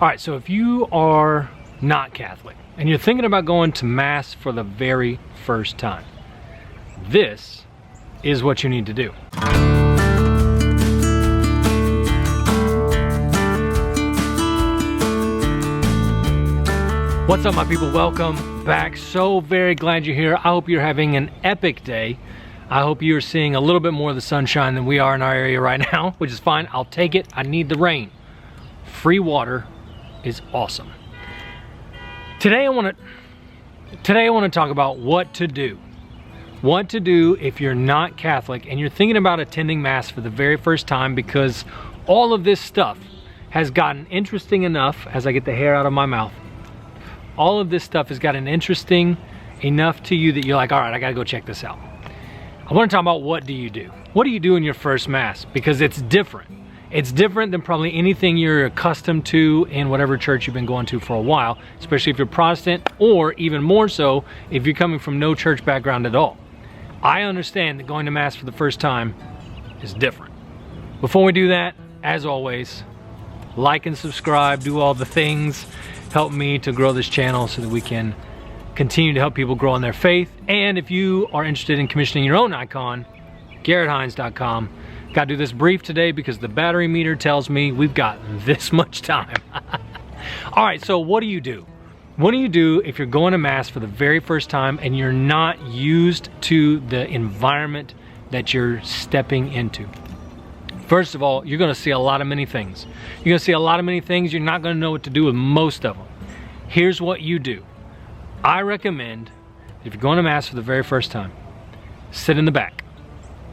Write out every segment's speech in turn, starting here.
All right, so if you are not Catholic and you're thinking about going to Mass for the very first time, this is what you need to do. What's up, my people? Welcome back. So very glad you're here. I hope you're having an epic day. I hope you're seeing a little bit more of the sunshine than we are in our area right now, which is fine. I'll take it. I need the rain. Free water is awesome. Today I want to talk about what to do. What to do if you're not Catholic and you're thinking about attending Mass for the very first time, because all of this stuff has gotten interesting enough, as I get the hair out of my mouth, all of this stuff has gotten interesting enough to you that you're like, all right, I gotta go check this out. I want to talk about what do you do? What do you do in your first Mass? Because it's different. It's different than probably anything you're accustomed to in whatever church you've been going to for a while, especially if you're Protestant, or even more so if you're coming from no church background at all. I understand that going to Mass for the first time is different. Before we do that, as always, like and subscribe, do all the things, help me to grow this channel so that we can continue to help people grow in their faith. And if you are interested in commissioning your own icon, GarrettHeinz.com. Got to do this brief today because the battery meter tells me we've got this much time. All right, so what do you do? What do you do if you're going to Mass for the very first time and you're not used to the environment that you're stepping into? First of all, you're going to see a lot of many things. You're going to see a lot of many things. You're not going to know what to do with most of them. Here's what you do. I recommend, if you're going to Mass for the very first time, sit in the back.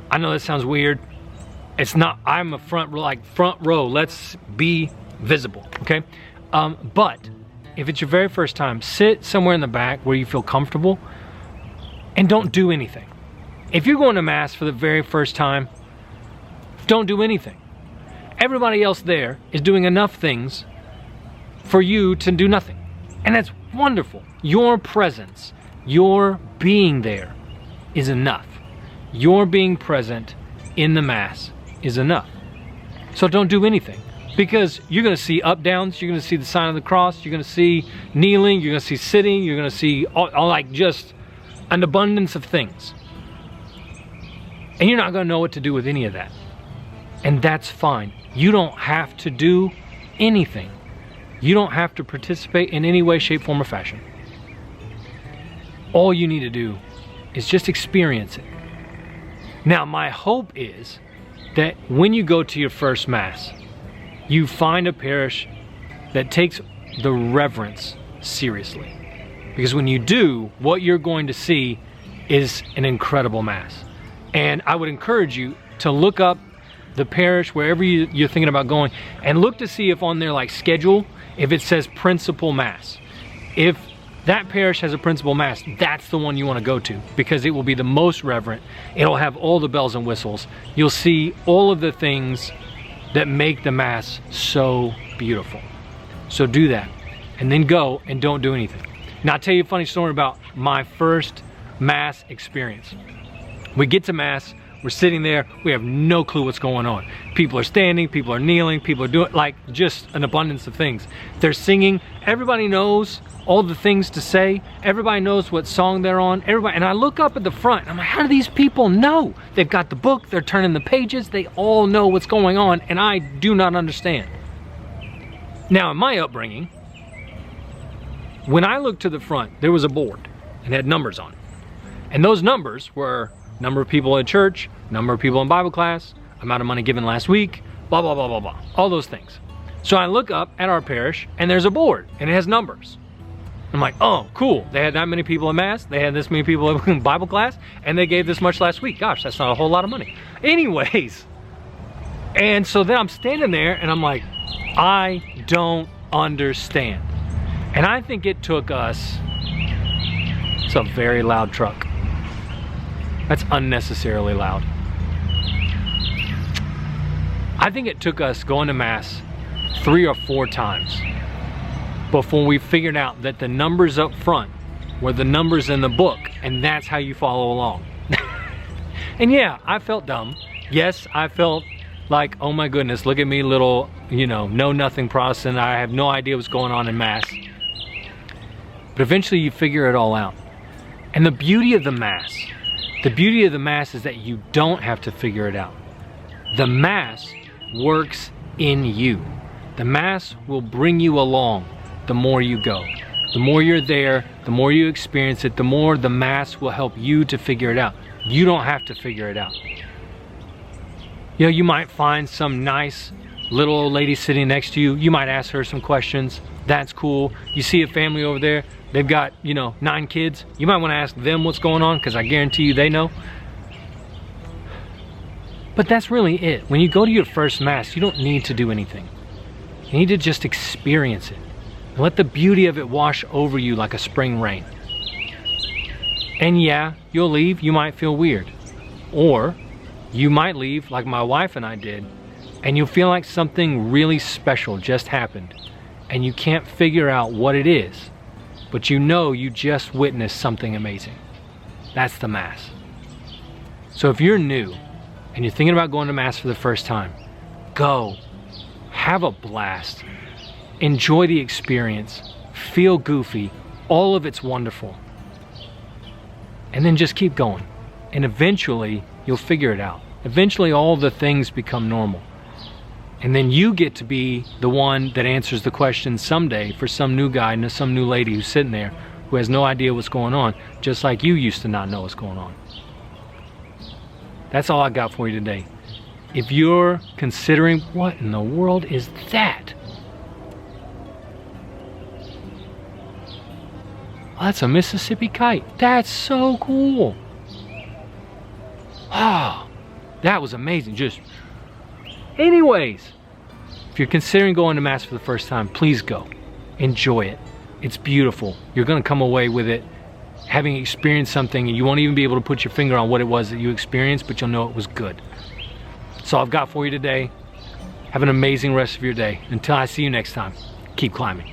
I know that sounds weird. It's not. I'm a front row. Let's be visible, okay? But if it's your very first time, sit somewhere in the back where you feel comfortable and don't do anything. If you're going to Mass for the very first time, don't do anything. Everybody else there is doing enough things for you to do nothing. And that's wonderful. Your presence, your being there is enough. Your being present in the Mass is enough. So don't do anything, because you're going to see up downs, you're going to see the sign of the cross, you're going to see kneeling, you're going to see sitting, you're going to see all like just an abundance of things. And you're not going to know what to do with any of that. And that's fine. You don't have to do anything. You don't have to participate in any way, shape, form, or fashion. All you need to do is just experience it. Now, my hope is that when you go to your first Mass, you find a parish that takes the reverence seriously. Because when you do, what you're going to see is an incredible Mass. And I would encourage you to look up the parish wherever you're thinking about going, and look to see if on their schedule, if it says principal Mass. If that parish has a principal Mass, that's the one you want to go to, because it will be the most reverent. It'll have all the bells and whistles. You'll see all of the things that make the Mass so beautiful. So do that, and then go and don't do anything. Now, I'll tell you a funny story about my first Mass experience. We get to Mass, we're sitting there, we have no clue what's going on. People are standing, people are kneeling, people are doing just an abundance of things. They're singing, everybody knows all the things to say, everybody knows what song they're on, and I look up at the front, I'm like, how do these people know? They've got the book, they're turning the pages, they all know what's going on, and I do not understand. Now, in my upbringing, when I looked to the front, there was a board and had numbers on it. And those numbers were number of people in church, number of people in Bible class, amount of money given last week, blah, blah, blah, blah, blah. All those things. So I look up at our parish and there's a board and it has numbers. I'm like, oh, cool. They had that many people in Mass, they had this many people in Bible class, and they gave this much last week. Gosh, that's not a whole lot of money. Anyways, and so then I'm standing there and I'm like, I don't understand. And I think it took us, it's a very loud truck. That's unnecessarily loud. I think it took us going to Mass 3 or 4 times before we figured out that the numbers up front were the numbers in the book, and that's how you follow along. And yeah, I felt dumb. Yes, I felt like, oh my goodness, look at me, little, you know nothing Protestant. I have no idea what's going on in Mass. But eventually you figure it all out. And the beauty of the Mass is that you don't have to figure it out. The Mass works in you. The Mass will bring you along the more you go. The more you're there, the more you experience it, the more the Mass will help you to figure it out. You don't have to figure it out. You know, you might find some nice little old lady sitting next to you. You might ask her some questions. That's cool. You see a family over there, they've got, 9 kids. You might want to ask them what's going on, because I guarantee you they know. But that's really it. When you go to your first Mass, you don't need to do anything. You need to just experience it. And let the beauty of it wash over you like a spring rain. And yeah, you'll leave, you might feel weird. Or you might leave like my wife and I did, and you'll feel like something really special just happened. And you can't figure out what it is, but you know you just witnessed something amazing. That's the Mass. So if you're new and you're thinking about going to Mass for the first time, go. Have a blast. Enjoy the experience. Feel goofy. All of it's wonderful. And then just keep going. And eventually you'll figure it out. Eventually all the things become normal. And then you get to be the one that answers the question someday for some new guy and some new lady who's sitting there who has no idea what's going on, just like you used to not know what's going on. That's all I got for you today. If you're considering, what in the world is that? Oh, that's a Mississippi kite. That's so cool. Oh, that was amazing. Anyways, if you're considering going to Mass for the first time, please go. Enjoy it. It's beautiful. You're going to come away with it having experienced something, and you won't even be able to put your finger on what it was that you experienced, but you'll know it was good. That's all I've got for you today. Have an amazing rest of your day. Until I see you next time, keep climbing.